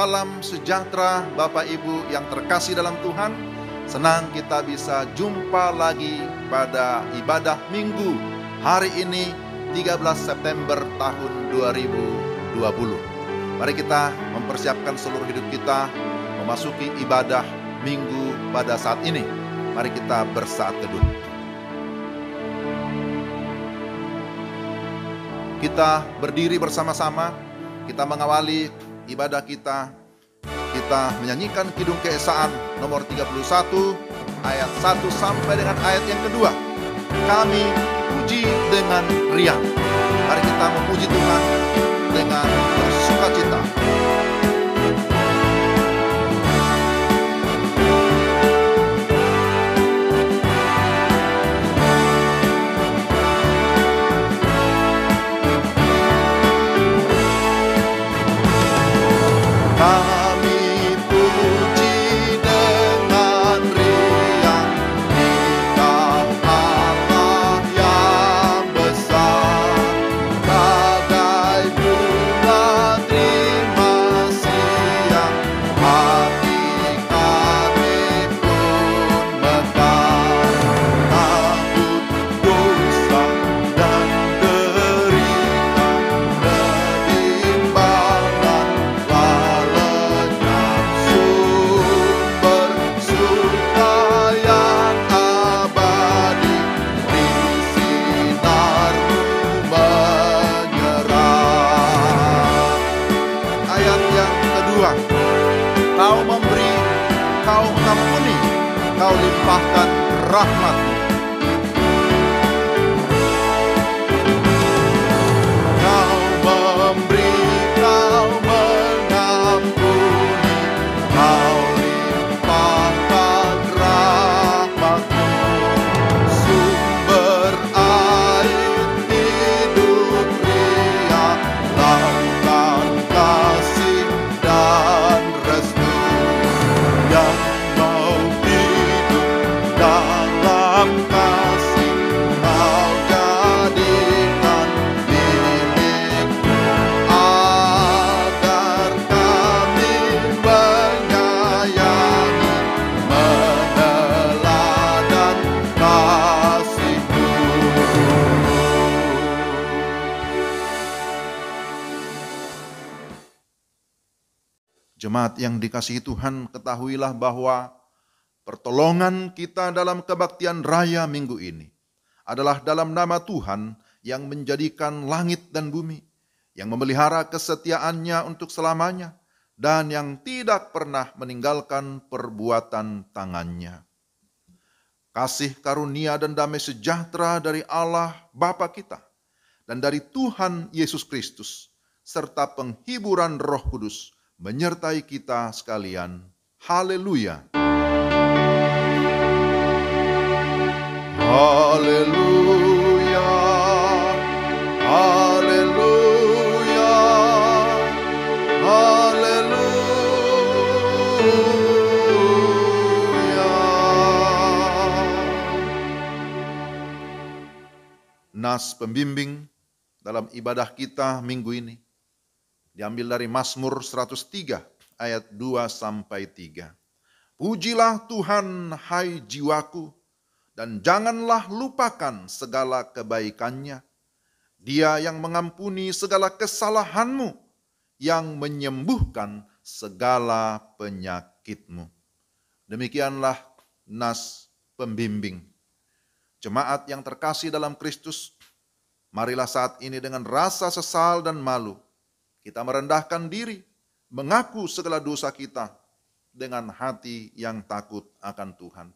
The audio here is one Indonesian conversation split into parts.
Salam sejahtera Bapak Ibu yang terkasih dalam Tuhan. Senang kita bisa jumpa lagi pada ibadah Minggu hari ini 13 September tahun 2020. Mari kita mempersiapkan seluruh hidup kita memasuki ibadah Minggu pada saat ini. Mari kita bersaat teduh. Kita berdiri bersama-sama, kita mengawali ibadah kita. Kita menyanyikan Kidung Keesaan nomor 31 ayat 1 sampai dengan ayat yang kedua. Kami puji dengan riang. Mari kita memuji Tuhan dengan bersukacita. Kami puji dengan riang, Engkau Allah yang besar, bagai bunga terima siang, hati kami pun mekar, takut dosa dan derita, ketimbangan Kau memberi, Kau mengampuni, Kau limpahkan rahmat-Mu. Kau memberi, Kau mengampuni, Kau limpahkan rahmat-Mu. Sumber air hidup ria, lautan kasih dan restu, yang mau hidup dalam kasih, Kau jadikan milik-Mu, agar kami menyayangi, meneladan kasih-Mu. Jemaat yang dikasihi Tuhan, ketahuilah bahwa pertolongan kita dalam kebaktian raya minggu ini adalah dalam nama Tuhan yang menjadikan langit dan bumi, yang memelihara kesetiaannya untuk selamanya, dan yang tidak pernah meninggalkan perbuatan tangannya. Kasih karunia dan damai sejahtera dari Allah Bapa kita dan dari Tuhan Yesus Kristus, serta penghiburan Roh Kudus menyertai kita sekalian. Haleluya. Haleluya. Haleluya. Haleluya. Nas pembimbing dalam ibadah kita minggu ini diambil dari Mazmur 103 ayat 2 sampai 3. Pujilah Tuhan hai jiwaku, dan janganlah lupakan segala kebaikannya. Dia yang mengampuni segala kesalahanmu, yang menyembuhkan segala penyakitmu. Demikianlah nas pembimbing. Jemaat yang terkasih dalam Kristus, marilah saat ini dengan rasa sesal dan malu kita merendahkan diri, mengaku segala dosa kita dengan hati yang takut akan Tuhan.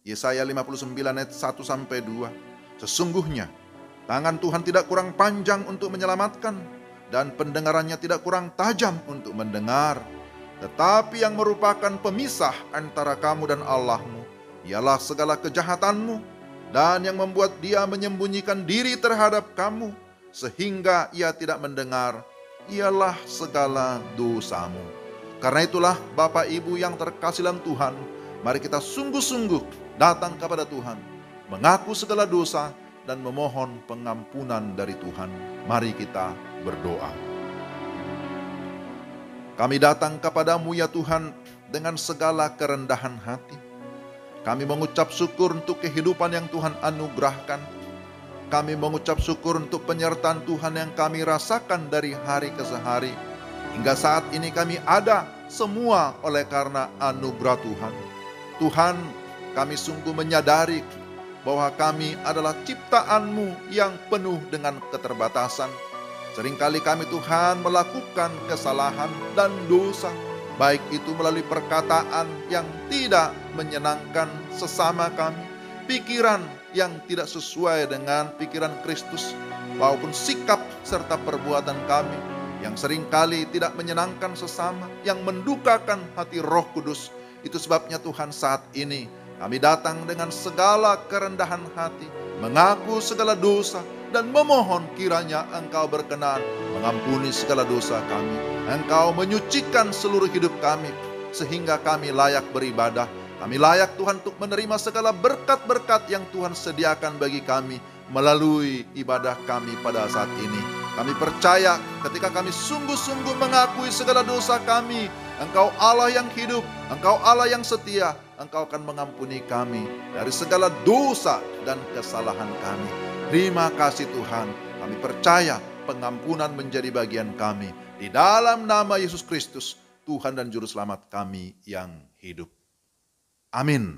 Yesaya 59 ayat 1 sampai 2. Sesungguhnya tangan Tuhan tidak kurang panjang untuk menyelamatkan, dan pendengarannya tidak kurang tajam untuk mendengar. Tetapi yang merupakan pemisah antara kamu dan Allahmu ialah segala kejahatanmu, dan yang membuat Dia menyembunyikan diri terhadap kamu sehingga Ia tidak mendengar ialah segala dosamu. Karena itulah Bapak Ibu yang terkasih dalam Tuhan, mari kita sungguh-sungguh datang kepada Tuhan, mengaku segala dosa dan memohon pengampunan dari Tuhan. Mari kita berdoa. Kami datang kepadamu ya Tuhan dengan segala kerendahan hati. Kami mengucap syukur untuk kehidupan yang Tuhan anugerahkan. Kami mengucap syukur untuk penyertaan Tuhan yang kami rasakan dari hari ke hari. Hingga saat ini kami ada semua oleh karena anugerah Tuhan. Tuhan, kami sungguh menyadari bahwa kami adalah ciptaan-Mu yang penuh dengan keterbatasan. Seringkali kami Tuhan melakukan kesalahan dan dosa, baik itu melalui perkataan yang tidak menyenangkan sesama kami, pikiran yang tidak sesuai dengan pikiran Kristus, maupun sikap serta perbuatan kami yang seringkali tidak menyenangkan sesama, yang mendukakan hati Roh Kudus. Itu sebabnya Tuhan saat ini kami datang dengan segala kerendahan hati, mengaku segala dosa, dan memohon kiranya Engkau berkenan mengampuni segala dosa kami. Engkau menyucikan seluruh hidup kami, sehingga kami layak beribadah. Kami layak Tuhan untuk menerima segala berkat-berkat yang Tuhan sediakan bagi kami melalui ibadah kami pada saat ini. Kami percaya ketika kami sungguh-sungguh mengakui segala dosa kami, Engkau Allah yang hidup, Engkau Allah yang setia, Engkau akan mengampuni kami dari segala dosa dan kesalahan kami. Terima kasih Tuhan, kami percaya pengampunan menjadi bagian kami. Di dalam nama Yesus Kristus, Tuhan dan Juru Selamat kami yang hidup. Amin.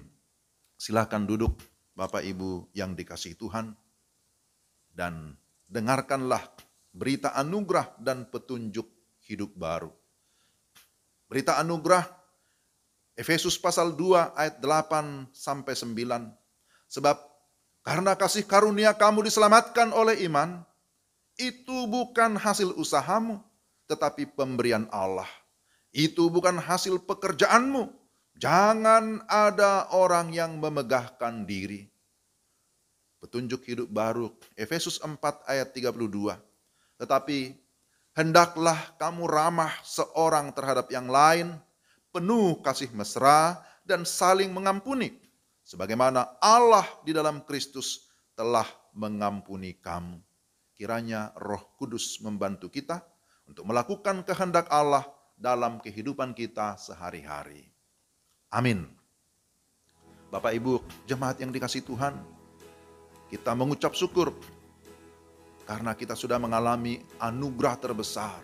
Silakan duduk Bapak Ibu yang dikasihi Tuhan, dan dengarkanlah berita anugerah dan petunjuk hidup baru. Berita anugerah Efesus pasal 2 ayat 8 sampai 9. Sebab karena kasih karunia kamu diselamatkan oleh iman, itu bukan hasil usahamu, tetapi pemberian Allah. Itu bukan hasil pekerjaanmu. Jangan ada orang yang memegahkan diri. Petunjuk hidup baru Efesus 4 ayat 32. Tetapi hendaklah kamu ramah seorang terhadap yang lain, penuh kasih mesra dan saling mengampuni, sebagaimana Allah di dalam Kristus telah mengampuni kamu. Kiranya Roh Kudus membantu kita untuk melakukan kehendak Allah dalam kehidupan kita sehari-hari. Amin. Bapak Ibu jemaat yang dikasihi Tuhan, kita mengucap syukur karena kita sudah mengalami anugerah terbesar,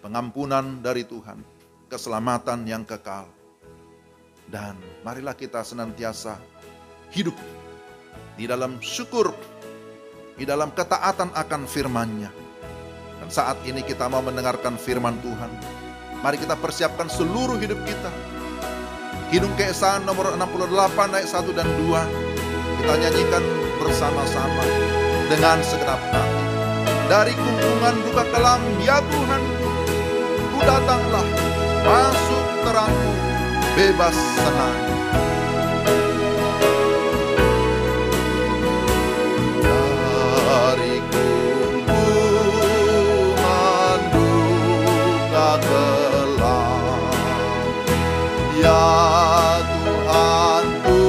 pengampunan dari Tuhan, keselamatan yang kekal. Dan marilah kita senantiasa hidup di dalam syukur, di dalam ketaatan akan firman-Nya. Dan saat ini kita mau mendengarkan firman Tuhan. Mari kita persiapkan seluruh hidup kita. Kidung Keesahan nomor 68 ayat 1 dan 2. Kita nyanyikan bersama-sama dengan segenap hati. Dari kumpungan duka kelam, ya Tuhan, ku datanglah, masuk terang-Mu, bebas senang. Dari kumpungan duka kelam, ya Tuhanku,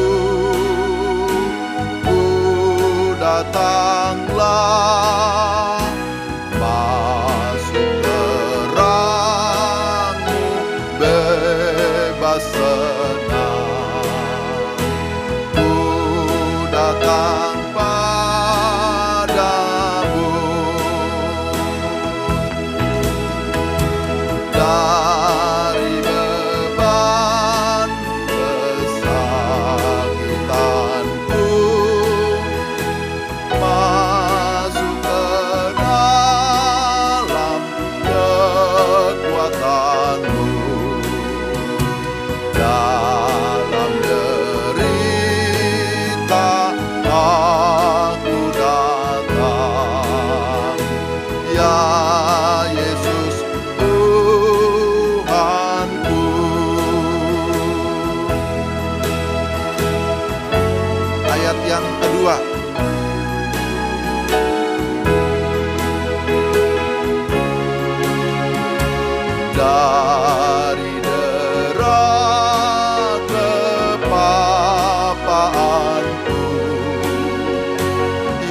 ku datanglah, masuk terang-Mu, bebas senang. Ku datang padamu, dari beban kesakitanku, masuk ke dalam kekuatan-Mu. Dalam derita aku datang, ya Yesus Tuhanku. Ayat yang kedua. Dari derah kepapaanku,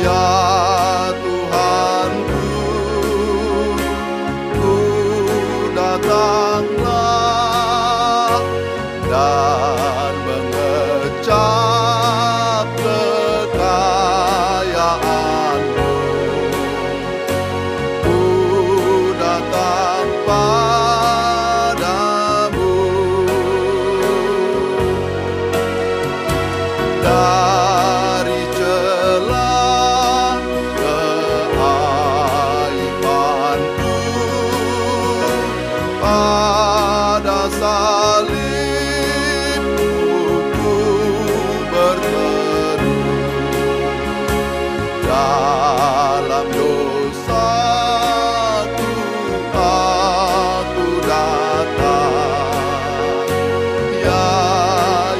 ya Tuhanku, ku datang. dan mengecap kekayaan-Mu. Ku datang padamu dari celah keaibanku. Pada salibmu ku berteduh, dalam dosaku aku datang. Ya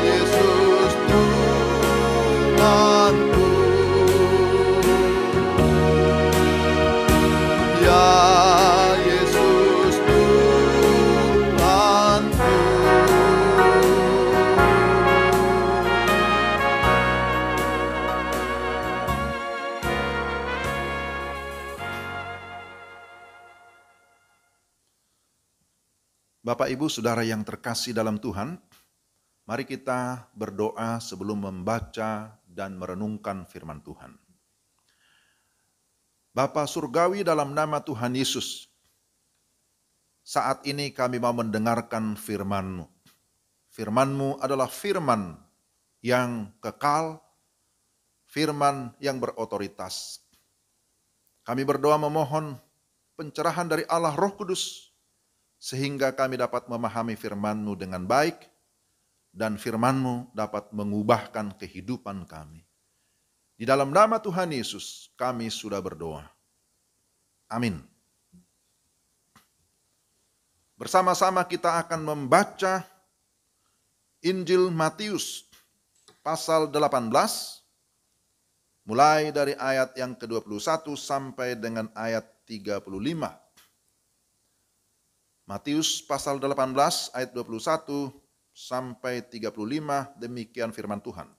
Yesus Tuhanku, ya Yesus Tuhanku. Bapak, Ibu, Saudara yang terkasih dalam Tuhan, mari kita berdoa sebelum membaca dan merenungkan firman Tuhan. Bapa Surgawi, dalam nama Tuhan Yesus, saat ini kami mau mendengarkan firman-Mu. Firman-Mu adalah firman yang kekal, firman yang berotoritas. Kami berdoa memohon pencerahan dari Allah Roh Kudus, sehingga kami dapat memahami firman-Mu dengan baik, dan firman-Mu dapat mengubahkan kehidupan kami. Di dalam nama Tuhan Yesus kami sudah berdoa. Amin. Bersama-sama kita akan membaca Injil Matius pasal 18, mulai dari ayat yang ke-21 sampai dengan ayat 35. Matius pasal 18 ayat 21 sampai 35, demikian firman Tuhan.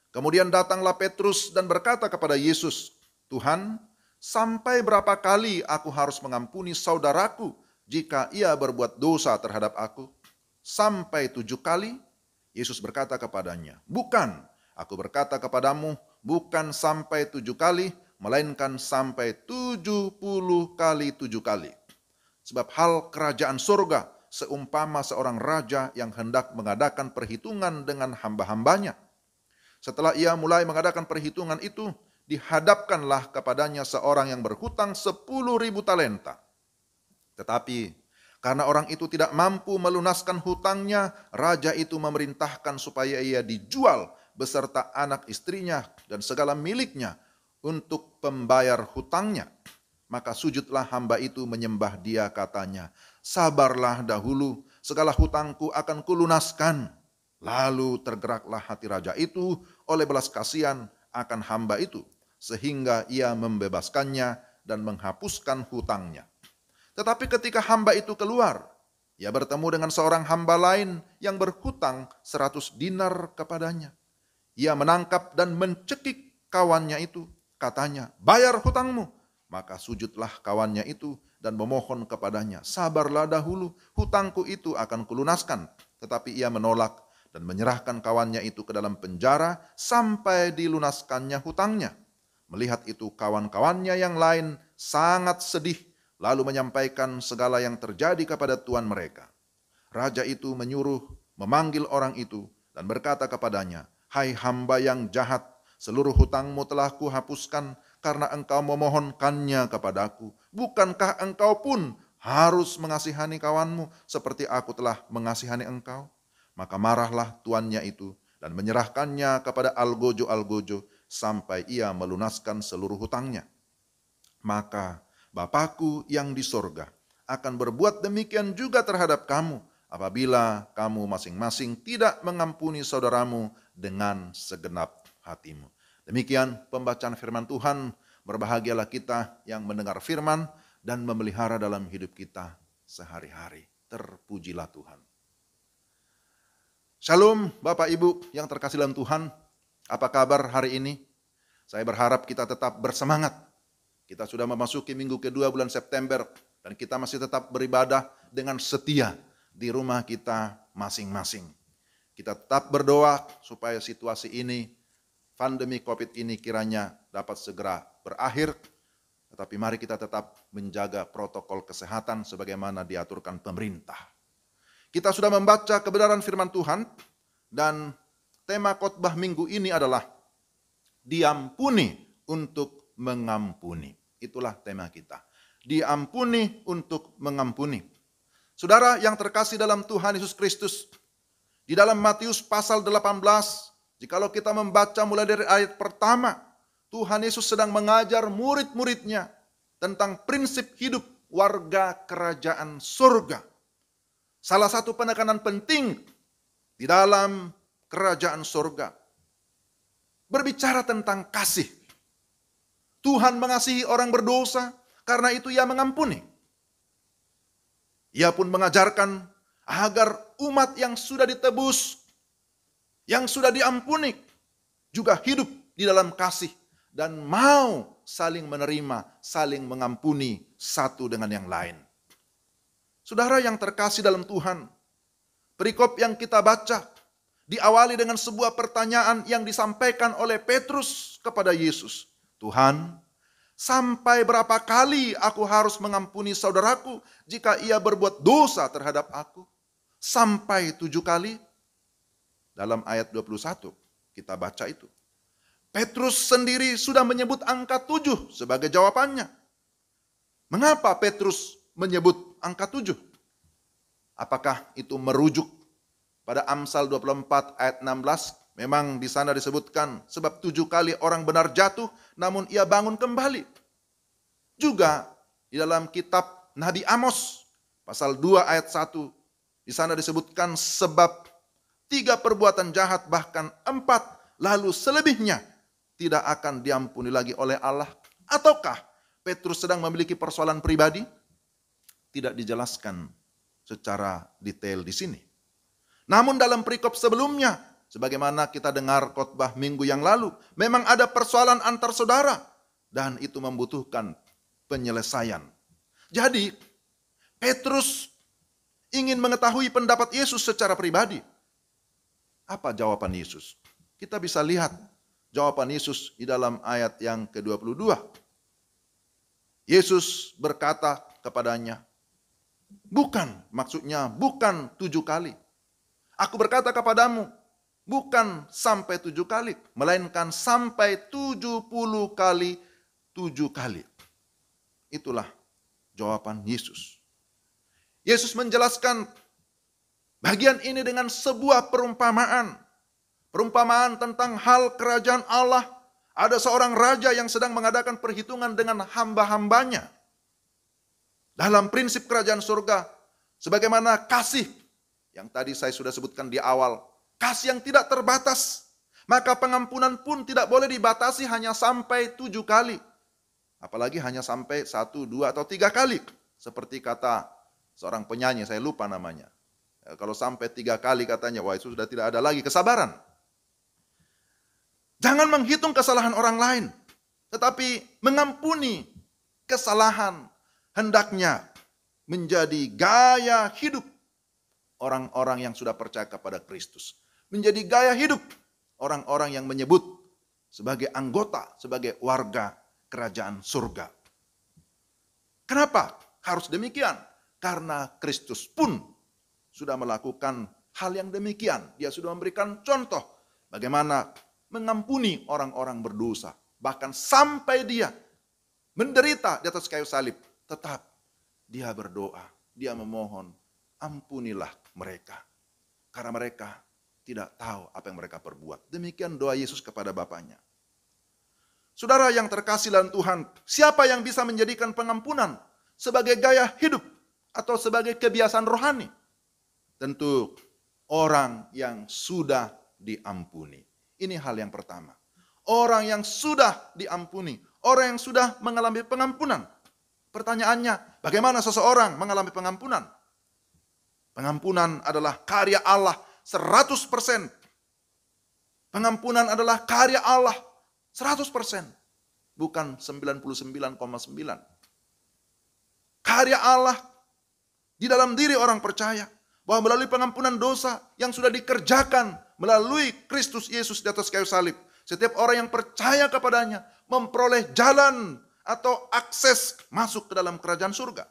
Kemudian datanglah Petrus dan berkata kepada Yesus, "Tuhan, sampai berapa kali aku harus mengampuni saudaraku jika ia berbuat dosa terhadap aku? Sampai 7 kali?" Yesus berkata kepadanya, "Bukan, aku berkata kepadamu, bukan sampai 7 kali, melainkan sampai 70 kali 7 kali. Sebab hal kerajaan surga seumpama seorang raja yang hendak mengadakan perhitungan dengan hamba-hambanya. Setelah ia mulai mengadakan perhitungan itu, dihadapkanlah kepadanya seorang yang berhutang 10.000 talenta. Tetapi karena orang itu tidak mampu melunaskan hutangnya, raja itu memerintahkan supaya ia dijual beserta anak istrinya dan segala miliknya untuk pembayar hutangnya. Maka sujudlah hamba itu menyembah dia, katanya, 'Sabarlah dahulu, segala hutangku akan kulunaskan.' Lalu tergeraklah hati raja itu oleh belas kasihan akan hamba itu, sehingga ia membebaskannya dan menghapuskan hutangnya. Tetapi ketika hamba itu keluar, ia bertemu dengan seorang hamba lain yang berhutang 100 dinar kepadanya. Ia menangkap dan mencekik kawannya itu, katanya, 'Bayar hutangmu.' Maka sujudlah kawannya itu dan memohon kepadanya, 'Sabarlah dahulu, hutangku itu akan kulunaskan.' Tetapi ia menolak dan menyerahkan kawannya itu ke dalam penjara sampai dilunaskannya hutangnya. Melihat itu kawan-kawannya yang lain sangat sedih, lalu menyampaikan segala yang terjadi kepada tuan mereka. Raja itu menyuruh memanggil orang itu dan berkata kepadanya, 'Hai hamba yang jahat, seluruh hutangmu telah kuhapuskan karena engkau memohonkannya kepadaku. Bukankah engkau pun harus mengasihani kawanmu seperti aku telah mengasihani engkau?' Maka marahlah tuannya itu dan menyerahkannya kepada algojo-algojo sampai ia melunaskan seluruh hutangnya. Maka Bapakku yang di sorga akan berbuat demikian juga terhadap kamu apabila kamu masing-masing tidak mengampuni saudaramu dengan segenap hatimu." Demikian pembacaan firman Tuhan. Berbahagialah kita yang mendengar firman dan memelihara dalam hidup kita sehari-hari. Terpujilah Tuhan. Shalom Bapak Ibu yang terkasih dalam Tuhan. Apa kabar hari ini? Saya berharap kita tetap bersemangat. Kita sudah memasuki minggu kedua bulan September dan kita masih tetap beribadah dengan setia di rumah kita masing-masing. Kita tetap berdoa supaya situasi ini, pandemi COVID ini kiranya dapat segera berakhir. Tetapi mari kita tetap menjaga protokol kesehatan sebagaimana diaturkan pemerintah. Kita sudah membaca kebenaran firman Tuhan dan tema khotbah minggu ini adalah diampuni untuk mengampuni. Itulah tema kita. Diampuni untuk mengampuni. Saudara yang terkasih dalam Tuhan Yesus Kristus, di dalam Matius pasal 18, jikalau kita membaca mulai dari ayat pertama, Tuhan Yesus sedang mengajar murid-muridnya tentang prinsip hidup warga kerajaan surga. Salah satu penekanan penting di dalam kerajaan surga berbicara tentang kasih. Tuhan mengasihi orang berdosa, karena itu Ia mengampuni. Ia pun mengajarkan agar umat yang sudah ditebus, yang sudah diampuni, juga hidup di dalam kasih dan mau saling menerima, saling mengampuni satu dengan yang lain. Saudara yang terkasih dalam Tuhan, perikop yang kita baca diawali dengan sebuah pertanyaan yang disampaikan oleh Petrus kepada Yesus. Tuhan, sampai berapa kali aku harus mengampuni saudaraku jika ia berbuat dosa terhadap aku? Sampai 7 kali? Dalam ayat 21 kita baca itu. Petrus sendiri sudah menyebut angka 7 sebagai jawabannya. Mengapa Petrus menyebut angka 7? Apakah itu merujuk pada Amsal 24 ayat 16? Memang di sana disebutkan sebab 7 kali orang benar jatuh namun ia bangun kembali. Juga di dalam kitab Nabi Amos pasal 2 ayat 1 di sana disebutkan sebab 3 perbuatan jahat bahkan 4 lalu selebihnya tidak akan diampuni lagi oleh Allah. Ataukah Petrus sedang memiliki persoalan pribadi? Tidak dijelaskan secara detail di sini. Namun dalam perikop sebelumnya, sebagaimana kita dengar khotbah minggu yang lalu, memang ada persoalan antar saudara dan itu membutuhkan penyelesaian. Jadi, Petrus ingin mengetahui pendapat Yesus secara pribadi. Apa jawaban Yesus? Kita bisa lihat jawaban Yesus di dalam ayat yang ke-22. Yesus berkata kepadanya, maksudnya bukan 7 kali. Aku berkata kepadamu, bukan sampai 7 kali, melainkan sampai 70 kali 7 kali. Itulah jawaban Yesus. Yesus menjelaskan bagian ini dengan sebuah perumpamaan. Perumpamaan tentang hal kerajaan Allah. Ada seorang raja yang sedang mengadakan perhitungan dengan hamba-hambanya. Dalam prinsip kerajaan surga, sebagaimana kasih yang tadi saya sudah sebutkan di awal, kasih yang tidak terbatas, maka pengampunan pun tidak boleh dibatasi hanya sampai 7 kali. Apalagi hanya sampai 1, 2, atau 3 kali. Seperti kata seorang penyanyi, saya lupa namanya. Kalau sampai 3 kali katanya, wah itu sudah tidak ada lagi kesabaran. Jangan menghitung kesalahan orang lain, tetapi mengampuni kesalahan hendaknya menjadi gaya hidup orang-orang yang sudah percaya kepada Kristus. Menjadi gaya hidup orang-orang yang menyebut sebagai anggota, sebagai warga kerajaan surga. Kenapa harus demikian? Karena Kristus pun sudah melakukan hal yang demikian. Dia sudah memberikan contoh bagaimana mengampuni orang-orang berdosa. Bahkan sampai dia menderita di atas kayu salib. Tetap dia berdoa, dia memohon, ampunilah mereka. Karena mereka tidak tahu apa yang mereka perbuat. Demikian doa Yesus kepada Bapaknya. Saudara yang terkasih dalam Tuhan, siapa yang bisa menjadikan pengampunan sebagai gaya hidup atau sebagai kebiasaan rohani? Tentu orang yang sudah diampuni. Ini hal yang pertama. Orang yang sudah diampuni, orang yang sudah mengalami pengampunan. Pertanyaannya, bagaimana seseorang mengalami pengampunan? Pengampunan adalah karya Allah 100%. Pengampunan adalah karya Allah 100%. Bukan 99,9. Karya Allah di dalam diri orang percaya. bahwa melalui pengampunan dosa yang sudah dikerjakan melalui Kristus Yesus di atas kayu salib, setiap orang yang percaya kepadanya memperoleh jalan atau akses masuk ke dalam kerajaan surga.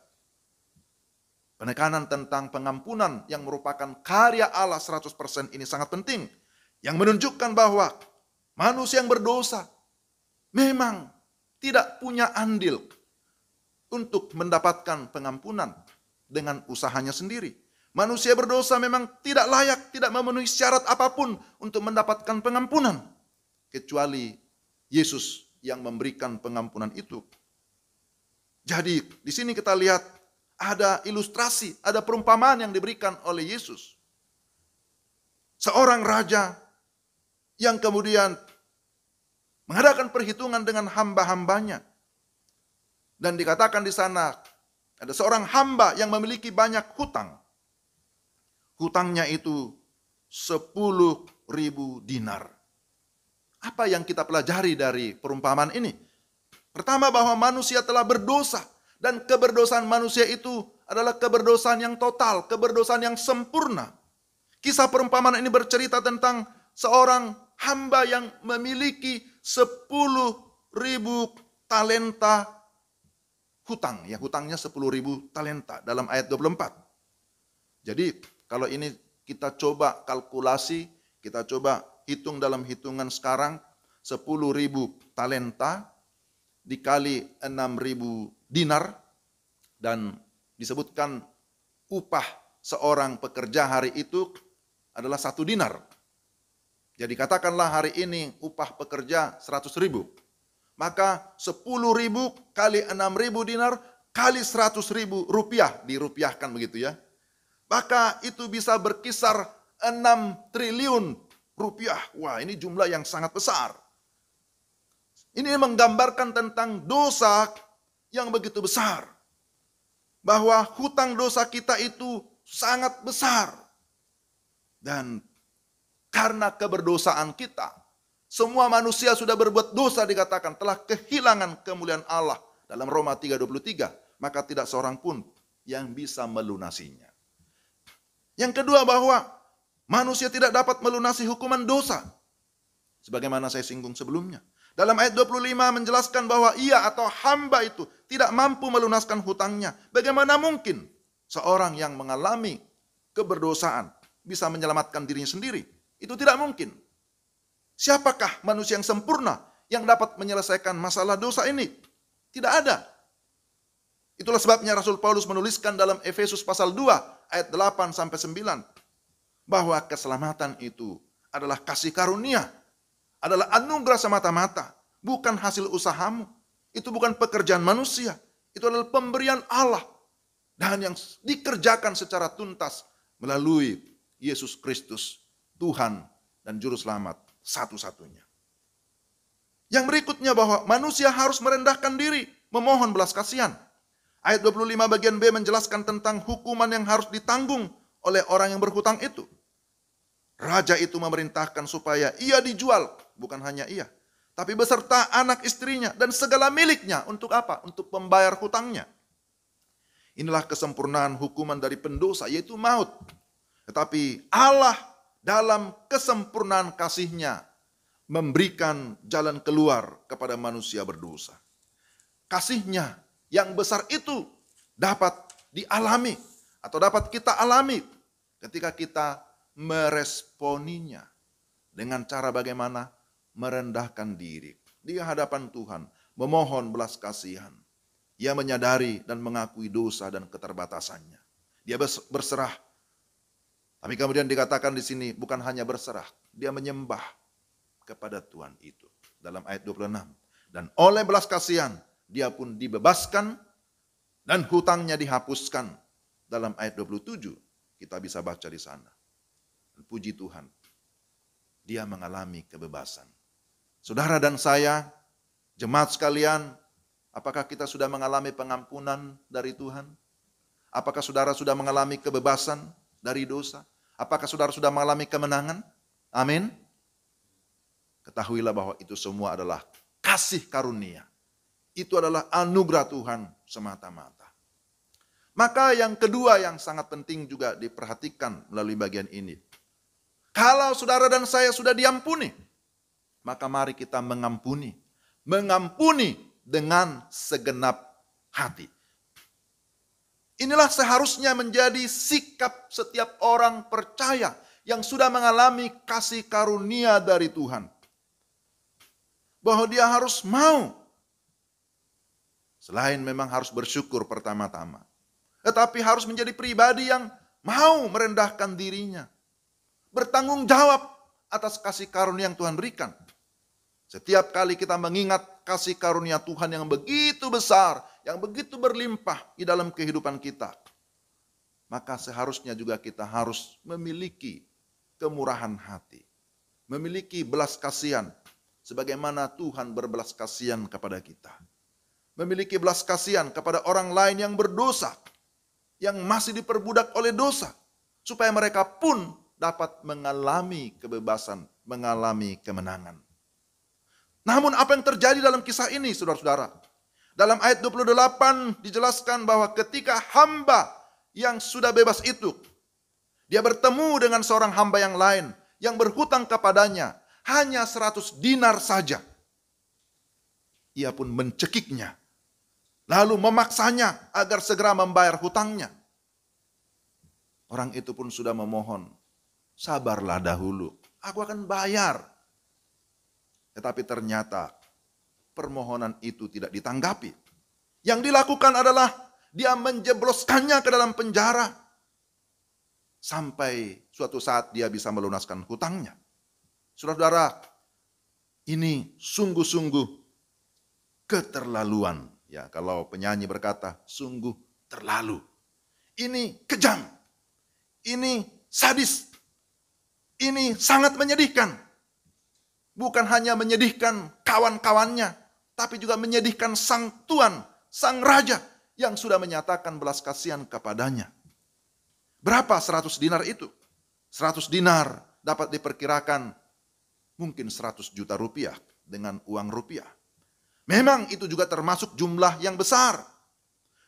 Penekanan tentang pengampunan yang merupakan karya Allah 100% ini sangat penting. Yang menunjukkan bahwa manusia yang berdosa memang tidak punya andil untuk mendapatkan pengampunan dengan usahanya sendiri. Manusia berdosa memang tidak layak, tidak memenuhi syarat apapun untuk mendapatkan pengampunan. Kecuali Yesus yang memberikan pengampunan itu. Jadi di sini kita lihat ada ilustrasi, ada perumpamaan yang diberikan oleh Yesus. Seorang raja yang kemudian mengadakan perhitungan dengan hamba-hambanya. Dan dikatakan di sana ada seorang hamba yang memiliki banyak hutang. Hutangnya itu 10.000 dinar. Apa yang kita pelajari dari perumpamaan ini? Pertama, bahwa manusia telah berdosa. Dan keberdosaan manusia itu adalah keberdosaan yang total, keberdosaan yang sempurna. Kisah perumpamaan ini bercerita tentang seorang hamba yang memiliki 10.000 talenta hutang. Ya, hutangnya 10.000 talenta dalam ayat 24. Jadi kalau ini kita coba kalkulasi, kita coba hitung dalam hitungan sekarang, 10.000 talenta dikali 6.000 dinar, dan disebutkan upah seorang pekerja hari itu adalah 1 dinar. Jadi katakanlah hari ini upah pekerja 100.000. Maka 10.000 kali 6.000 dinar kali 100.000 rupiah, dirupiahkan begitu ya. Maka itu bisa berkisar 6 triliun rupiah. Wah, ini jumlah yang sangat besar. Ini menggambarkan tentang dosa yang begitu besar. Bahwa hutang dosa kita itu sangat besar. Dan karena keberdosaan kita, semua manusia sudah berbuat dosa, dikatakan telah kehilangan kemuliaan Allah dalam Roma 3:23, maka tidak seorang pun yang bisa melunasinya. Yang kedua, bahwa manusia tidak dapat melunasi hukuman dosa. Sebagaimana saya singgung sebelumnya. Dalam ayat 25 menjelaskan bahwa ia atau hamba itu tidak mampu melunaskan hutangnya. Bagaimana mungkin seorang yang mengalami keberdosaan bisa menyelamatkan dirinya sendiri? Itu tidak mungkin. Siapakah manusia yang sempurna yang dapat menyelesaikan masalah dosa ini? Tidak ada. Itulah sebabnya Rasul Paulus menuliskan dalam Efesus pasal 2 ayat 8 sampai 9 bahwa keselamatan itu adalah kasih karunia, adalah anugerah semata-mata, bukan hasil usahamu. Itu bukan pekerjaan manusia, itu adalah pemberian Allah dan yang dikerjakan secara tuntas melalui Yesus Kristus, Tuhan dan Juru Selamat satu-satunya. Yang berikutnya, bahwa manusia harus merendahkan diri, memohon belas kasihan. Ayat 25 bagian B menjelaskan tentang hukuman yang harus ditanggung oleh orang yang berhutang itu. Raja itu memerintahkan supaya ia dijual, bukan hanya ia, tapi beserta anak istrinya dan segala miliknya. Untuk apa? Untuk membayar hutangnya. Inilah kesempurnaan hukuman dari pendosa, yaitu maut. Tetapi Allah dalam kesempurnaan kasih-Nya memberikan jalan keluar kepada manusia berdosa. Kasih-Nya yang besar itu dapat dialami atau dapat kita alami ketika kita meresponinya dengan cara bagaimana? Merendahkan diri di hadapan Tuhan, memohon belas kasihan. Ia menyadari dan mengakui dosa dan keterbatasannya. Dia berserah. Tapi kemudian dikatakan di sini bukan hanya berserah, dia menyembah kepada Tuhan itu. Dalam ayat 26. Dan oleh belas kasihan dia pun dibebaskan dan hutangnya dihapuskan. Dalam ayat 27 kita bisa baca di sana. Dan puji Tuhan, dia mengalami kebebasan. Saudara dan saya, jemaat sekalian, apakah kita sudah mengalami pengampunan dari Tuhan? Apakah saudara sudah mengalami kebebasan dari dosa? Apakah saudara sudah mengalami kemenangan? Amin. Ketahuilah bahwa itu semua adalah kasih karunia. Itu adalah anugerah Tuhan semata-mata. Maka yang kedua yang sangat penting juga diperhatikan melalui bagian ini. Kalau saudara dan saya sudah diampuni, maka mari kita mengampuni. Mengampuni dengan segenap hati. Inilah seharusnya menjadi sikap setiap orang percaya yang sudah mengalami kasih karunia dari Tuhan. Bahwa dia harus mau. Selain memang harus bersyukur pertama-tama. Tetapi harus menjadi pribadi yang mau merendahkan dirinya. Bertanggung jawab atas kasih karunia yang Tuhan berikan. Setiap kali kita mengingat kasih karunia Tuhan yang begitu besar, yang begitu berlimpah di dalam kehidupan kita, maka seharusnya juga kita harus memiliki kemurahan hati. Memiliki belas kasihan, sebagaimana Tuhan berbelas kasihan kepada kita. Memiliki belas kasihan kepada orang lain yang berdosa, yang masih diperbudak oleh dosa, supaya mereka pun dapat mengalami kebebasan, mengalami kemenangan. Namun apa yang terjadi dalam kisah ini, saudara-saudara? Dalam ayat 28 dijelaskan bahwa ketika hamba yang sudah bebas itu, dia bertemu dengan seorang hamba yang lain, yang berhutang kepadanya, hanya 100 dinar saja. Ia pun mencekiknya, lalu memaksanya agar segera membayar hutangnya. Orang itu pun sudah memohon, sabarlah dahulu, aku akan bayar. Tetapi ternyata permohonan itu tidak ditanggapi. Yang dilakukan adalah dia menjebloskannya ke dalam penjara. Sampai suatu saat dia bisa melunaskan hutangnya. Saudara-saudara, ini sungguh-sungguh keterlaluan. Ya, kalau penyanyi berkata, sungguh terlalu. Ini kejam. Ini sadis. Ini sangat menyedihkan. Bukan hanya menyedihkan kawan-kawannya, tapi juga menyedihkan sang tuan, sang raja yang sudah menyatakan belas kasihan kepadanya. Berapa 100 dinar itu? 100 dinar dapat diperkirakan mungkin 100 juta rupiah dengan uang rupiah. Memang itu juga termasuk jumlah yang besar.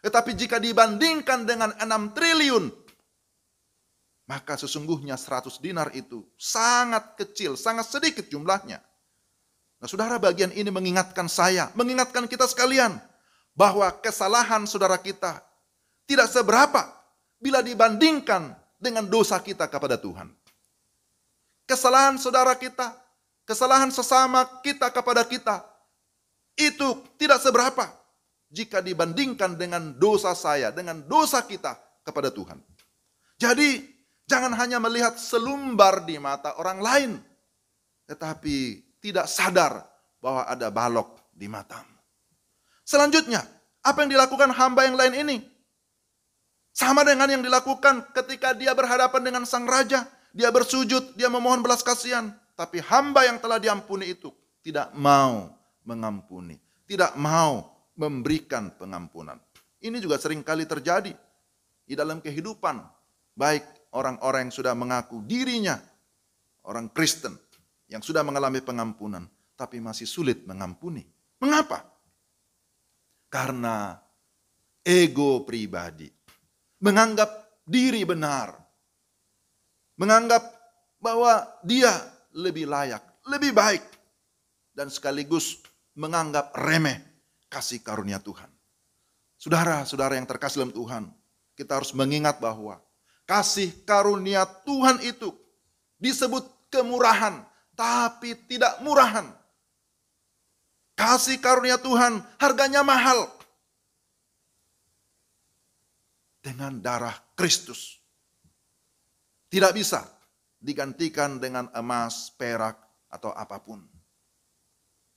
Tetapi jika dibandingkan dengan 6 triliun, maka sesungguhnya 100 dinar itu sangat kecil, sangat sedikit jumlahnya. Nah, saudara, bagian ini mengingatkan saya, mengingatkan kita sekalian, bahwa kesalahan saudara kita tidak seberapa bila dibandingkan dengan dosa kita kepada Tuhan. Kesalahan saudara kita, kesalahan sesama kita kepada kita, itu tidak seberapa jika dibandingkan dengan dosa saya, dengan dosa kita kepada Tuhan. Jadi, jangan hanya melihat selumbar di mata orang lain, tetapi tidak sadar bahwa ada balok di matamu. Selanjutnya, apa yang dilakukan hamba yang lain ini? Sama dengan yang dilakukan ketika dia berhadapan dengan sang raja. Dia bersujud, dia memohon belas kasihan. Tapi hamba yang telah diampuni itu tidak mau mengampuni. Tidak mau memberikan pengampunan. Ini juga sering kali terjadi di dalam kehidupan. Baik orang-orang yang sudah mengaku dirinya orang Kristen yang sudah mengalami pengampunan, tapi masih sulit mengampuni. Mengapa? Karena ego pribadi, menganggap diri benar, menganggap bahwa dia lebih layak, lebih baik, dan sekaligus menganggap remeh kasih karunia Tuhan. Saudara-saudara yang terkasih dalam Tuhan, kita harus mengingat bahwa kasih karunia Tuhan itu disebut kemurahan, tapi tidak murahan. Kasih karunia Tuhan harganya mahal. Dengan darah Kristus. Tidak bisa digantikan dengan emas, perak, atau apapun.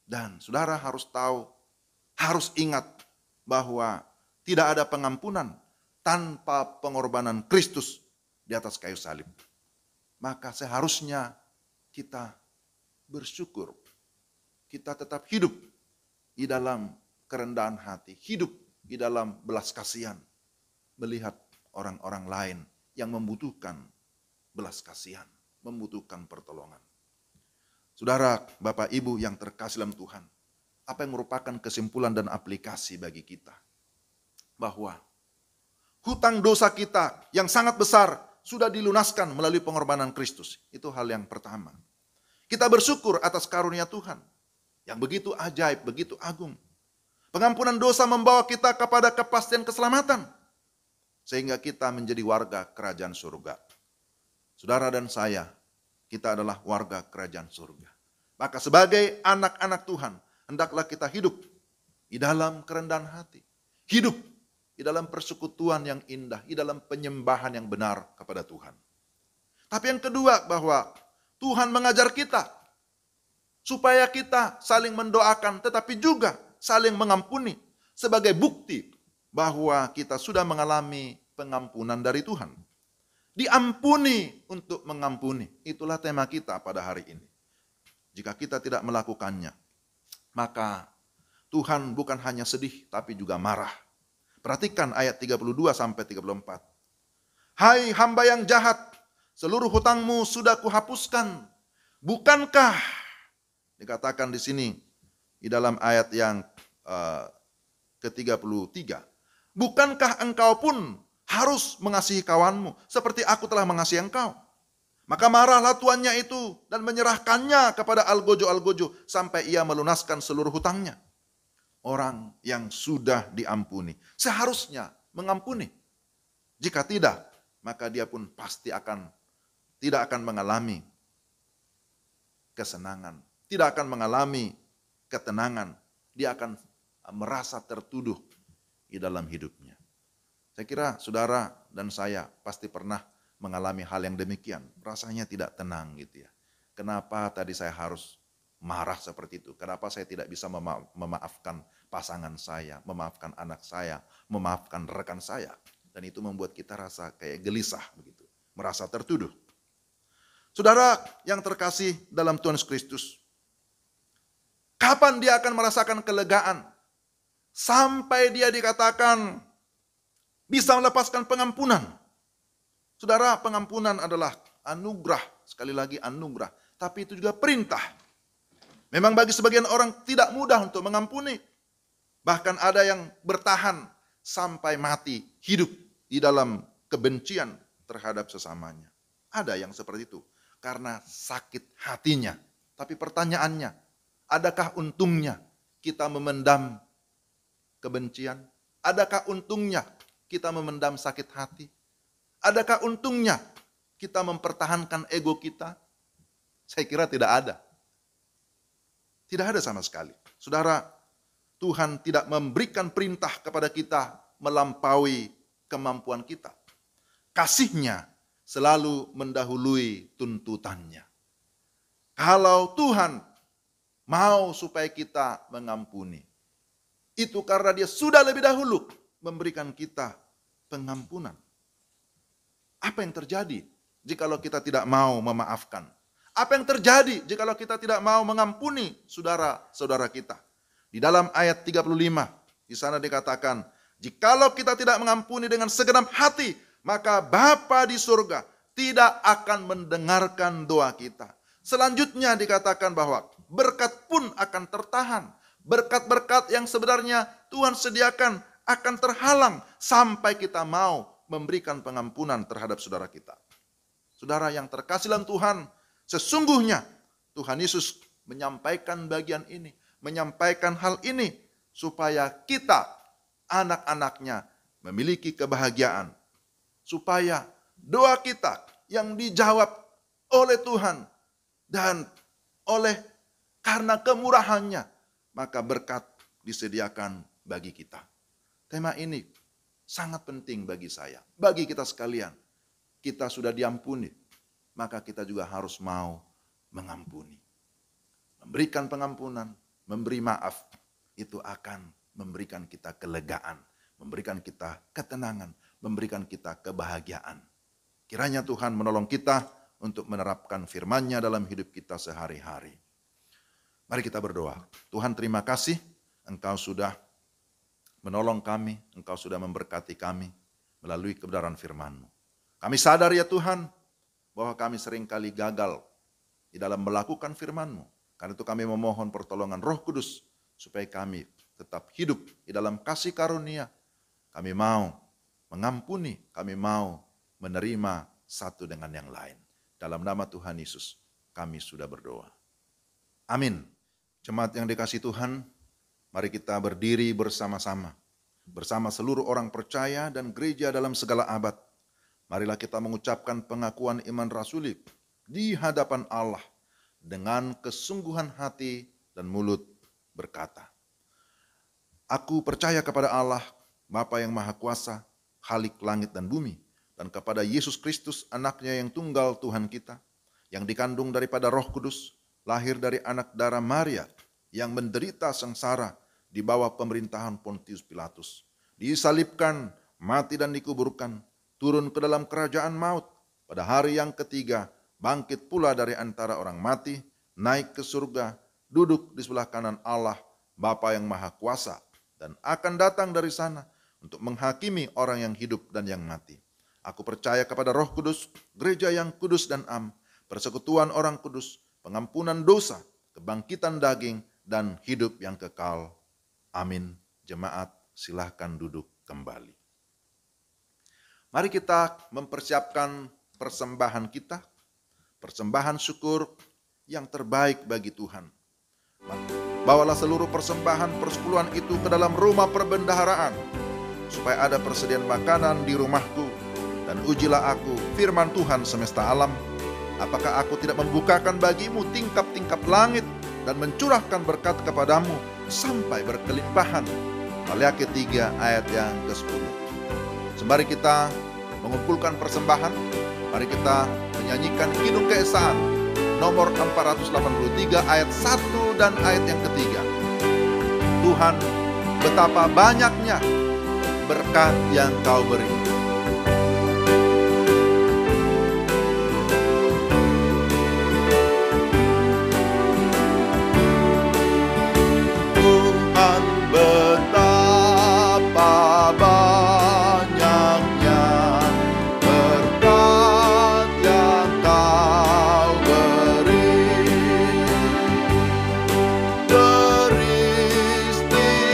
Dan saudara harus tahu, harus ingat bahwa tidak ada pengampunan tanpa pengorbanan Kristus di atas kayu salib. Maka seharusnya kita bersyukur. Kita tetap hidup di dalam kerendahan hati. Hidup di dalam belas kasihan. Melihat orang-orang lain yang membutuhkan belas kasihan. Membutuhkan pertolongan. Saudara, Bapak, Ibu yang terkasih dalam Tuhan. Apa yang merupakan kesimpulan dan aplikasi bagi kita? Bahwa hutang dosa kita yang sangat besar sudah dilunaskan melalui pengorbanan Kristus. Itu hal yang pertama. Kita bersyukur atas karunia Tuhan yang begitu ajaib, begitu agung. Pengampunan dosa membawa kita kepada kepastian keselamatan, sehingga kita menjadi warga kerajaan surga. Saudara dan saya, kita adalah warga kerajaan surga. Maka sebagai anak-anak Tuhan, hendaklah kita hidup di dalam kerendahan hati. Hidup di dalam persekutuan yang indah, di dalam penyembahan yang benar kepada Tuhan. Tapi yang kedua, bahwa Tuhan mengajar kita supaya kita saling mendoakan, tetapi juga saling mengampuni sebagai bukti bahwa kita sudah mengalami pengampunan dari Tuhan. Diampuni untuk mengampuni. Itulah tema kita pada hari ini. Jika kita tidak melakukannya, maka Tuhan bukan hanya sedih, tapi juga marah. Perhatikan ayat 32 sampai 34. Hai hamba yang jahat, seluruh hutangmu sudah kuhapuskan. Bukankah, dikatakan di sini, di dalam ayat yang ke-33. Bukankah engkau pun harus mengasihi kawanmu seperti aku telah mengasihi engkau? Maka marahlah tuannya itu dan menyerahkannya kepada algojo-algojo sampai ia melunaskan seluruh hutangnya. Orang yang sudah diampuni seharusnya mengampuni. Jika tidak, maka dia pun pasti tidak akan mengalami kesenangan, tidak akan mengalami ketenangan. Dia akan merasa tertuduh di dalam hidupnya. Saya kira saudara dan saya pasti pernah mengalami hal yang demikian. Rasanya tidak tenang gitu ya. Kenapa tadi saya harus marah seperti itu? Kenapa saya tidak bisa memaafkan pasangan saya, memaafkan anak saya, memaafkan rekan saya? Dan itu membuat kita rasa kayak gelisah begitu, merasa tertuduh. Saudara yang terkasih dalam Tuhan Yesus Kristus, kapan dia akan merasakan kelegaan? Sampai dia dikatakan bisa melepaskan pengampunan. Saudara, pengampunan adalah anugerah, sekali lagi anugerah, tapi itu juga perintah. Memang bagi sebagian orang tidak mudah untuk mengampuni. Bahkan ada yang bertahan sampai mati, hidup di dalam kebencian terhadap sesamanya. Ada yang seperti itu, karena sakit hatinya. Tapi pertanyaannya, adakah untungnya kita memendam kebencian? Adakah untungnya kita memendam sakit hati? Adakah untungnya kita mempertahankan ego kita? Saya kira tidak ada. Tidak ada sama sekali. Saudara, Tuhan tidak memberikan perintah kepada kita melampaui kemampuan kita. Kasih-Nya selalu mendahului tuntutannya. Kalau Tuhan mau supaya kita mengampuni, itu karena Dia sudah lebih dahulu memberikan kita pengampunan. Apa yang terjadi jikalau kita tidak mau memaafkan? Apa yang terjadi jikalau kita tidak mau mengampuni saudara-saudara kita? Di dalam ayat 35, di sana dikatakan, jikalau kita tidak mengampuni dengan segenap hati, maka Bapa di surga tidak akan mendengarkan doa kita. Selanjutnya dikatakan bahwa berkat pun akan tertahan. Berkat-berkat yang sebenarnya Tuhan sediakan akan terhalang sampai kita mau memberikan pengampunan terhadap saudara kita. Saudara yang terkasih dalam Tuhan, sesungguhnya Tuhan Yesus menyampaikan bagian ini, menyampaikan hal ini supaya kita, anak-anaknya, memiliki kebahagiaan. Supaya doa kita yang dijawab oleh Tuhan dan karena kemurahannya, maka berkat disediakan bagi kita. Tema ini sangat penting bagi saya, bagi kita sekalian. Kita sudah diampuni, maka kita juga harus mau mengampuni. Memberikan pengampunan, memberi maaf, itu akan memberikan kita kelegaan, memberikan kita ketenangan, memberikan kita kebahagiaan. Kiranya Tuhan menolong kita untuk menerapkan firman-Nya dalam hidup kita sehari-hari. Mari kita berdoa. Tuhan, terima kasih Engkau sudah menolong kami, Engkau sudah memberkati kami melalui kebenaran firman-Mu. Kami sadar ya Tuhan, bahwa kami seringkali gagal di dalam melakukan firman-Mu. Karena itu kami memohon pertolongan Roh Kudus, supaya kami tetap hidup di dalam kasih karunia. Kami mau mengampuni, kami mau menerima satu dengan yang lain. Dalam nama Tuhan Yesus, kami sudah berdoa. Amin. Jemaat yang dikasihi Tuhan, mari kita berdiri bersama-sama. Bersama seluruh orang percaya dan gereja dalam segala abad. Marilah kita mengucapkan pengakuan iman rasuli di hadapan Allah dengan kesungguhan hati dan mulut berkata, Aku percaya kepada Allah, Bapa yang Maha Kuasa, Khalik langit dan bumi, dan kepada Yesus Kristus, anaknya yang tunggal Tuhan kita, yang dikandung daripada Roh Kudus, lahir dari anak darah Maria, yang menderita sengsara di bawah pemerintahan Pontius Pilatus, disalibkan, mati dan dikuburkan, turun ke dalam kerajaan maut, pada hari yang ketiga, bangkit pula dari antara orang mati, naik ke surga, duduk di sebelah kanan Allah, Bapa yang Maha Kuasa, dan akan datang dari sana untuk menghakimi orang yang hidup dan yang mati. Aku percaya kepada Roh Kudus, gereja yang kudus dan am, persekutuan orang kudus, pengampunan dosa, kebangkitan daging, dan hidup yang kekal. Amin. Jemaat, silahkan duduk kembali. Mari kita mempersiapkan persembahan kita, persembahan syukur yang terbaik bagi Tuhan. Bawalah seluruh persembahan persepuluhan itu ke dalam rumah perbendaharaan, supaya ada persediaan makanan di rumahku, dan ujilah aku firman Tuhan semesta alam. Apakah aku tidak membukakan bagimu tingkap-tingkap langit dan mencurahkan berkat kepadamu sampai berkelimpahan? Maleakhi 3 ayat yang ke-10. Sembari kita mengumpulkan persembahan, mari kita menyanyikan Kidung Keesaan nomor 483 ayat 1 dan ayat yang ketiga. Tuhan, betapa banyaknya berkat yang Kau beri. Tuhan, betapa banyaknya berkat yang Kau beri.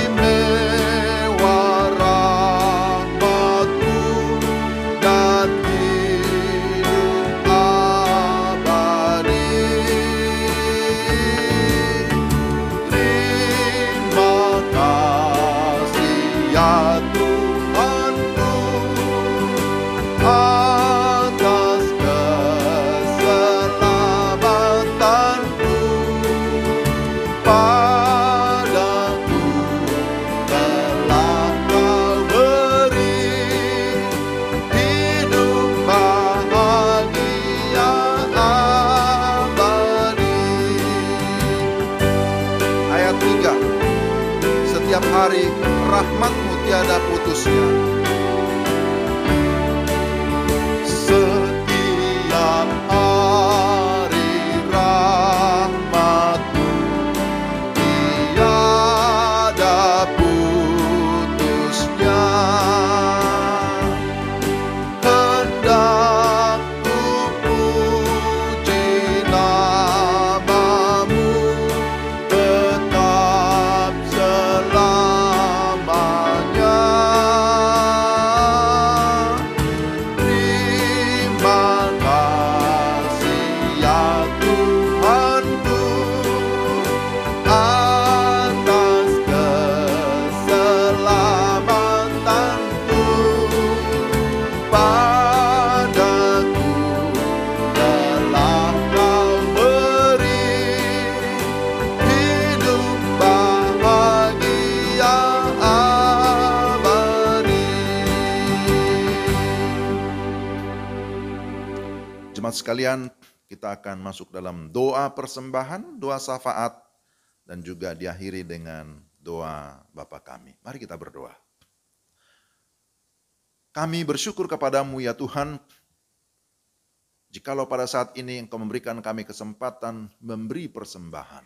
Teristimewa rahmat-Mu dan hidup abadi. Terima kasih ya Tuhanku atas keselamatanku. Padaku telah Kau beri hidup bahagia abadi. Ayat 3. Setiap hari rahmat-Mu tiada putusnya. Setiap hari rahmat-Mu tiada putusnya. Hendak ku puji nama-Mu tetap selamanya. Terima kasih ya Tuhanku atas keselamatanku. Padaku telah Kau beri hidup bahagia abadi. Jemaat sekalian, kita akan masuk dalam doa persembahan, doa syafaat, dan juga diakhiri dengan doa Bapa kami. Mari kita berdoa. Kami bersyukur kepadamu ya Tuhan, jikalau pada saat ini Engkau memberikan kami kesempatan memberi persembahan.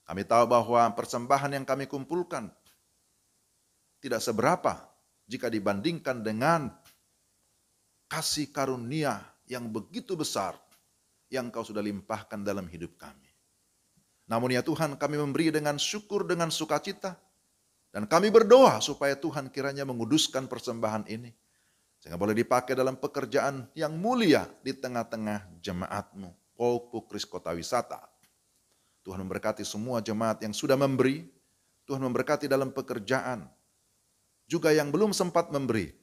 Kami tahu bahwa persembahan yang kami kumpulkan tidak seberapa jika dibandingkan dengan kasih karunia yang begitu besar yang Kau sudah limpahkan dalam hidup kami. Namun ya Tuhan, kami memberi dengan syukur, dengan sukacita, Dan kami berdoa supaya Tuhan kiranya menguduskan persembahan ini, sehingga boleh dipakai dalam pekerjaan yang mulia di tengah-tengah jemaat-Mu, Polku Kris Kota Wisata. Tuhan memberkati semua jemaat yang sudah memberi, Tuhan memberkati dalam pekerjaan, juga yang belum sempat memberi.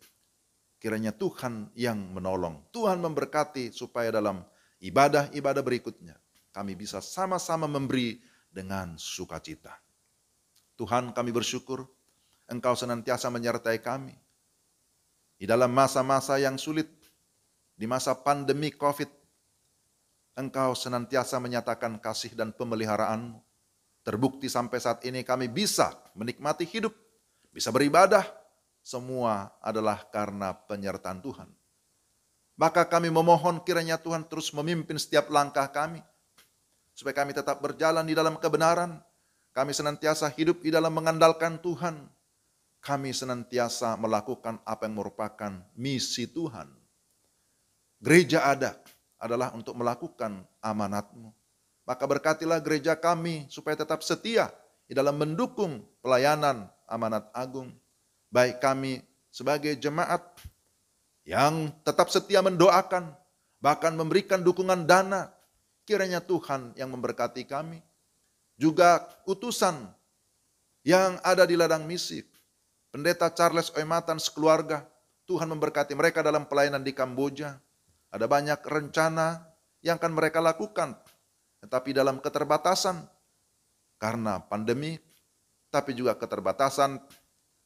Kiranya Tuhan yang menolong, Tuhan memberkati supaya dalam ibadah-ibadah berikutnya, kami bisa sama-sama memberi dengan sukacita. Tuhan, kami bersyukur Engkau senantiasa menyertai kami di dalam masa-masa yang sulit, di masa pandemi COVID. Engkau senantiasa menyatakan kasih dan pemeliharaan-Mu. Terbukti sampai saat ini kami bisa menikmati hidup, bisa beribadah, semua adalah karena penyertaan Tuhan. Maka kami memohon kiranya Tuhan terus memimpin setiap langkah kami, supaya kami tetap berjalan di dalam kebenaran. Kami senantiasa hidup di dalam mengandalkan Tuhan. Kami senantiasa melakukan apa yang merupakan misi Tuhan. Gereja adalah untuk melakukan amanat-Mu. Maka berkatilah gereja kami supaya tetap setia di dalam mendukung pelayanan amanat agung. Baik kami sebagai jemaat yang tetap setia mendoakan, bahkan memberikan dukungan dana. Kiranya Tuhan yang memberkati kami. Juga utusan yang ada di ladang misi, Pendeta Charles Oematan sekeluarga, Tuhan memberkati mereka dalam pelayanan di Kamboja. Ada banyak rencana yang akan mereka lakukan, tetapi dalam keterbatasan karena pandemi, tapi juga keterbatasan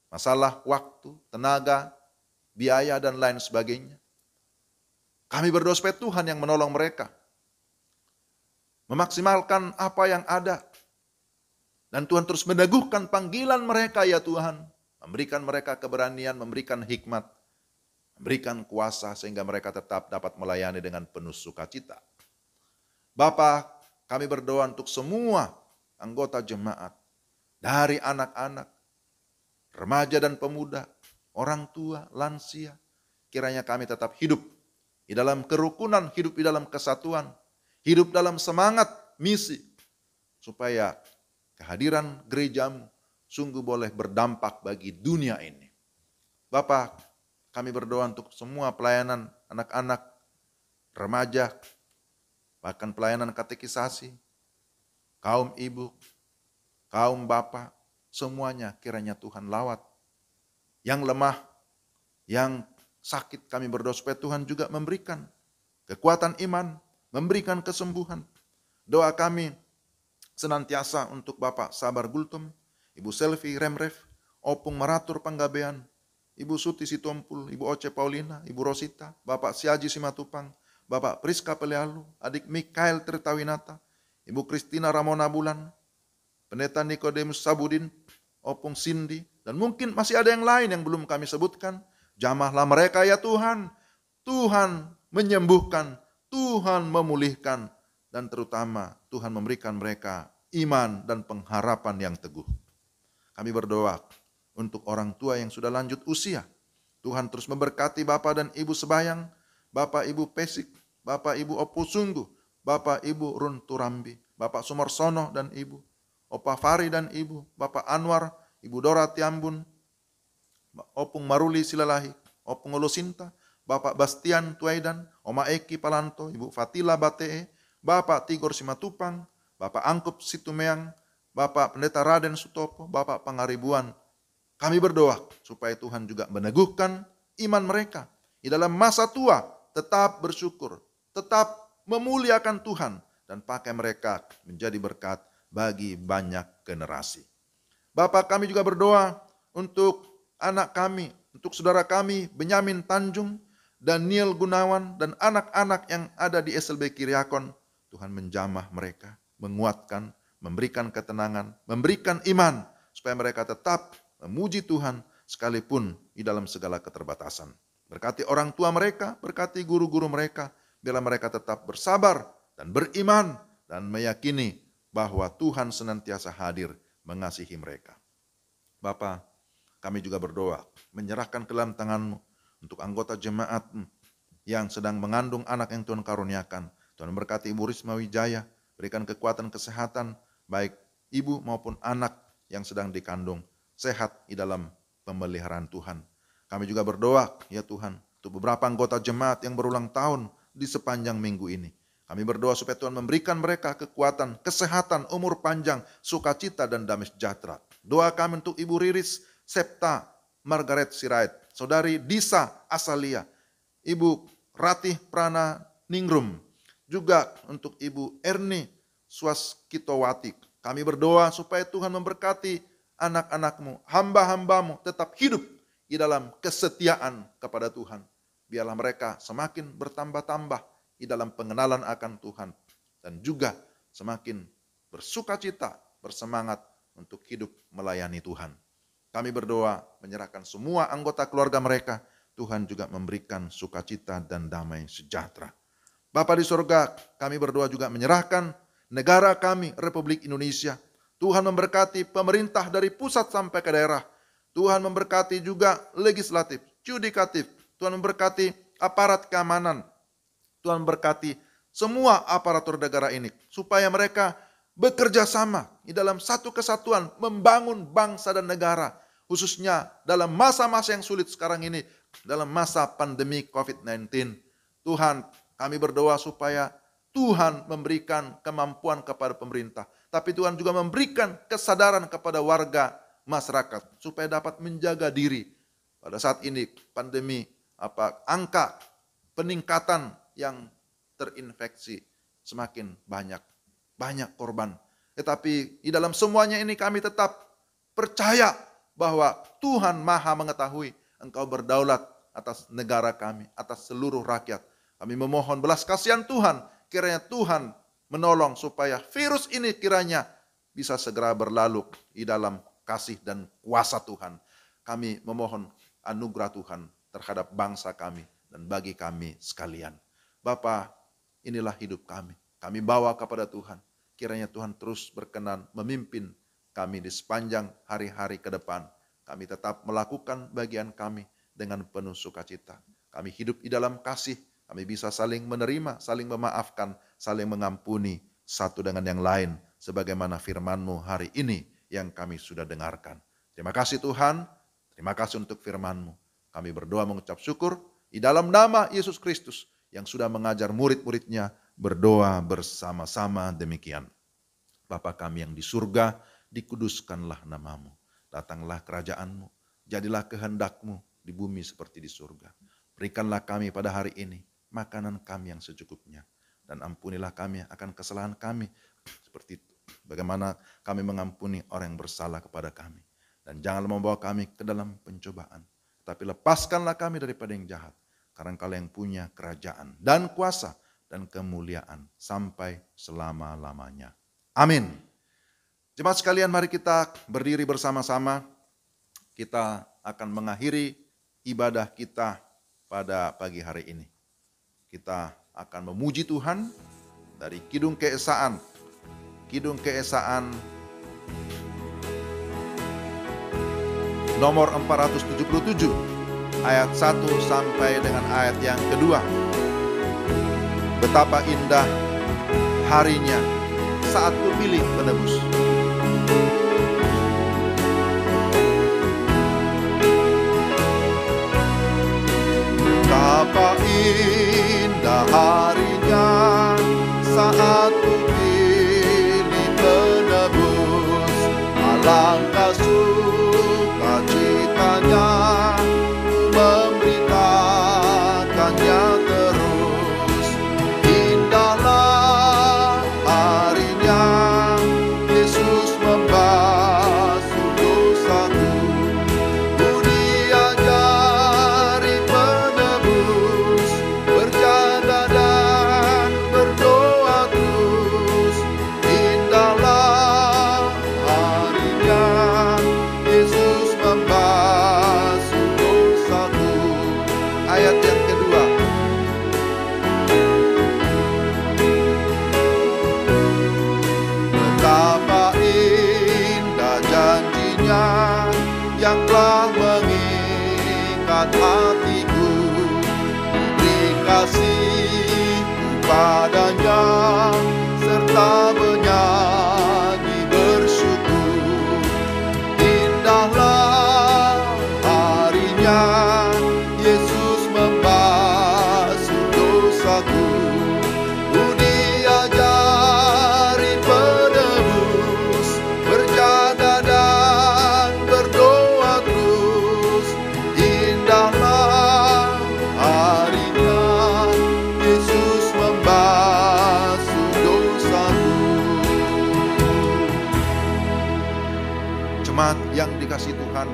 masalah waktu, tenaga, biaya, dan lain sebagainya. Kami berdoa supaya Tuhan yang menolong mereka, memaksimalkan apa yang ada. Dan Tuhan terus meneguhkan panggilan mereka ya Tuhan. Memberikan mereka keberanian, memberikan hikmat, memberikan kuasa sehingga mereka tetap dapat melayani dengan penuh sukacita. Bapa, kami berdoa untuk semua anggota jemaat, dari anak-anak, remaja dan pemuda, orang tua, lansia. Kiranya kami tetap hidup di dalam kerukunan, hidup di dalam kesatuan, hidup dalam semangat misi, supaya kehadiran gereja-Mu sungguh boleh berdampak bagi dunia ini. Bapa, kami berdoa untuk semua pelayanan anak-anak, remaja, bahkan pelayanan katekisasi, kaum ibu, kaum bapak, semuanya kiranya Tuhan lawat. Yang lemah, yang sakit, kami berdoa supaya Tuhan juga memberikan kekuatan iman, memberikan kesembuhan. Doa kami senantiasa untuk Bapak Sabar Gultom, Ibu Selvi Remref, Opung Maratur Panggabean, Ibu Suti Sitompul, Ibu Oce Paulina, Ibu Rosita, Bapak Siaji Simatupang, Bapak Priska Pelealu, Adik Mikael Tirtawinata, Ibu Kristina Ramona Bulan, Pendeta Nikodemus Sabudin, Opung Cindy, dan mungkin masih ada yang lain yang belum kami sebutkan. Jamahlah mereka ya Tuhan. Tuhan menyembuhkan, Tuhan memulihkan, dan terutama Tuhan memberikan mereka iman dan pengharapan yang teguh. Kami berdoa untuk orang tua yang sudah lanjut usia. Tuhan terus memberkati Bapak dan Ibu Sebayang, Bapak Ibu Pesik, Bapak Ibu Opusunggu, Bapak Ibu Runturambi, Bapak Sumarsono dan Ibu, Opa Fari dan Ibu, Bapak Anwar, Ibu Dora Tiambun, Opung Maruli Silalahi, Opung Olosinta, Bapak Bastian Tuaidan, Oma Eki Palanto, Ibu Fatila Batee, Bapak Tigor Simatupang, Bapak Angkup Situmeang, Bapak Pendeta Raden Sutopo, Bapak Pangaribuan. Kami berdoa supaya Tuhan juga meneguhkan iman mereka. Di dalam masa tua tetap bersyukur, tetap memuliakan Tuhan, dan pakai mereka menjadi berkat bagi banyak generasi. Bapak, kami juga berdoa untuk anak kami, untuk saudara kami Benyamin Tanjung, Daniel Gunawan, dan anak-anak yang ada di SLB Kiriakon. Tuhan menjamah mereka, menguatkan, memberikan ketenangan, memberikan iman, supaya mereka tetap memuji Tuhan sekalipun di dalam segala keterbatasan. Berkati orang tua mereka, berkati guru-guru mereka, biarlah mereka tetap bersabar dan beriman dan meyakini bahwa Tuhan senantiasa hadir mengasihi mereka. Bapa, kami juga berdoa, menyerahkan ke dalam tangan-Mu untuk anggota jemaat yang sedang mengandung anak yang Tuhan karuniakan. Tuhan berkati Ibu Risma Wijaya, berikan kekuatan kesehatan, baik ibu maupun anak yang sedang dikandung. sehat di dalam pemeliharaan Tuhan. Kami juga berdoa, ya Tuhan, untuk beberapa anggota jemaat yang berulang tahun di sepanjang minggu ini. Kami berdoa supaya Tuhan memberikan mereka kekuatan, kesehatan, umur panjang, sukacita, dan damai sejahtera. Doa kami untuk Ibu Riris Septa Margaret Sirait, Saudari Disa Asalia, Ibu Ratih Prana Ningrum, juga untuk Ibu Erni Swaskitowati. Kami berdoa supaya Tuhan memberkati anak-anak-Mu, hamba-hamba-Mu tetap hidup di dalam kesetiaan kepada Tuhan. Biarlah mereka semakin bertambah-tambah di dalam pengenalan akan Tuhan, dan juga semakin bersukacita, bersemangat untuk hidup melayani Tuhan. Kami berdoa menyerahkan semua anggota keluarga mereka, Tuhan juga memberikan sukacita dan damai sejahtera. Bapa di surga, kami berdoa juga menyerahkan negara kami, Republik Indonesia. Tuhan memberkati pemerintah dari pusat sampai ke daerah. Tuhan memberkati juga legislatif, yudikatif. Tuhan memberkati aparat keamanan. Tuhan berkati semua aparatur negara ini, supaya mereka bekerja sama di dalam satu kesatuan, membangun bangsa dan negara, khususnya dalam masa-masa yang sulit sekarang ini, dalam masa pandemi COVID-19. Tuhan, kami berdoa supaya Tuhan memberikan kemampuan kepada pemerintah, tapi Tuhan juga memberikan kesadaran kepada warga masyarakat, supaya dapat menjaga diri. Pada saat ini pandemi, angka peningkatan yang terinfeksi semakin banyak korban. Tetapi di dalam semuanya ini kami tetap percaya bahwa Tuhan Maha mengetahui, Engkau berdaulat atas negara kami, atas seluruh rakyat. Kami memohon belas kasihan Tuhan, kiranya Tuhan menolong supaya virus ini kiranya bisa segera berlalu di dalam kasih dan kuasa Tuhan. Kami memohon anugerah Tuhan terhadap bangsa kami dan bagi kami sekalian. Bapa, inilah hidup kami. Kami bawa kepada Tuhan. Kiranya Tuhan terus berkenan memimpin kami di sepanjang hari-hari ke depan. Kami tetap melakukan bagian kami dengan penuh sukacita. Kami hidup di dalam kasih. Kami bisa saling menerima, saling memaafkan, saling mengampuni satu dengan yang lain. Sebagaimana firman-Mu hari ini yang kami sudah dengarkan. Terima kasih Tuhan. Terima kasih untuk firman-Mu. Kami berdoa mengucap syukur di dalam nama Yesus Kristus, yang sudah mengajar murid-muridnya berdoa bersama-sama demikian. Bapa kami yang di surga, dikuduskanlah nama-Mu. Datanglah kerajaan-Mu, jadilah kehendak-Mu di bumi seperti di surga. Berikanlah kami pada hari ini makanan kami yang secukupnya. Dan ampunilah kami akan kesalahan kami, seperti itu bagaimana kami mengampuni orang yang bersalah kepada kami. Dan janganlah membawa kami ke dalam pencobaan, tapi lepaskanlah kami daripada yang jahat. Karena Engkau yang punya kerajaan dan kuasa dan kemuliaan sampai selama-lamanya. Amin. Jemaat sekalian, mari kita berdiri bersama-sama. Kita akan mengakhiri ibadah kita pada pagi hari ini. Kita akan memuji Tuhan dari Kidung Keesaan. Kidung Keesaan nomor 477. Ayat 1 sampai dengan ayat yang kedua. Betapa indah harinya saat Kupilih penebus. Betapa indah harinya saat Kupilih penebus. Alangkah sukacitanya memberitakannya terus. Indahlah harinya Yesus membasuh dosaku. Dia jari penebus, berjaga dan berdoa terus. Indahlah harinya Yesus membasuh dosaku. Ayat yang kedua. Betapa indah janjinya yang telah mengikat hatiku. Beri kasih padanya serta menyanyi bersyukur. Indahlah Jemaat yang dikasihi Tuhan,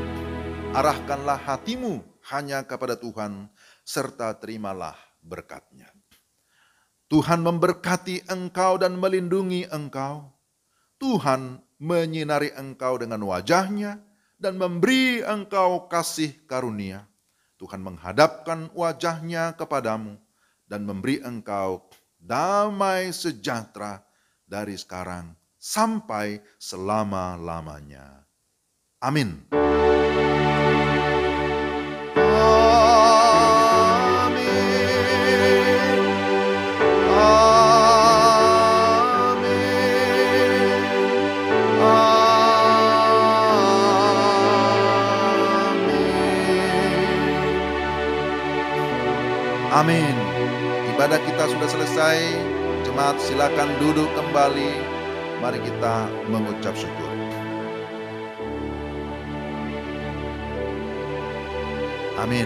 arahkanlah hatimu hanya kepada Tuhan, serta terimalah berkat-Nya. Tuhan memberkati engkau dan melindungi engkau. Tuhan menyinari engkau dengan wajah-Nya dan memberi engkau kasih karunia. Tuhan menghadapkan wajah-Nya kepadamu dan memberi engkau damai sejahtera dari sekarang sampai selama-lamanya. Amin. Amin. Ibadah kita sudah selesai. Jemaat silakan duduk kembali. Mari kita mengucap syukur. Amin.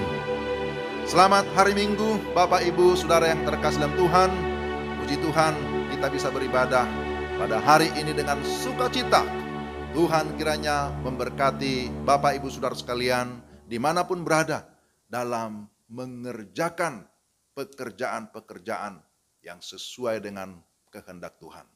Selamat hari Minggu, Bapak Ibu Saudara yang terkasih dalam Tuhan. Puji Tuhan, kita bisa beribadah pada hari ini dengan sukacita. Tuhan kiranya memberkati Bapak Ibu Saudara sekalian dimanapun berada dalam mengerjakan pekerjaan-pekerjaan yang sesuai dengan kehendak Tuhan.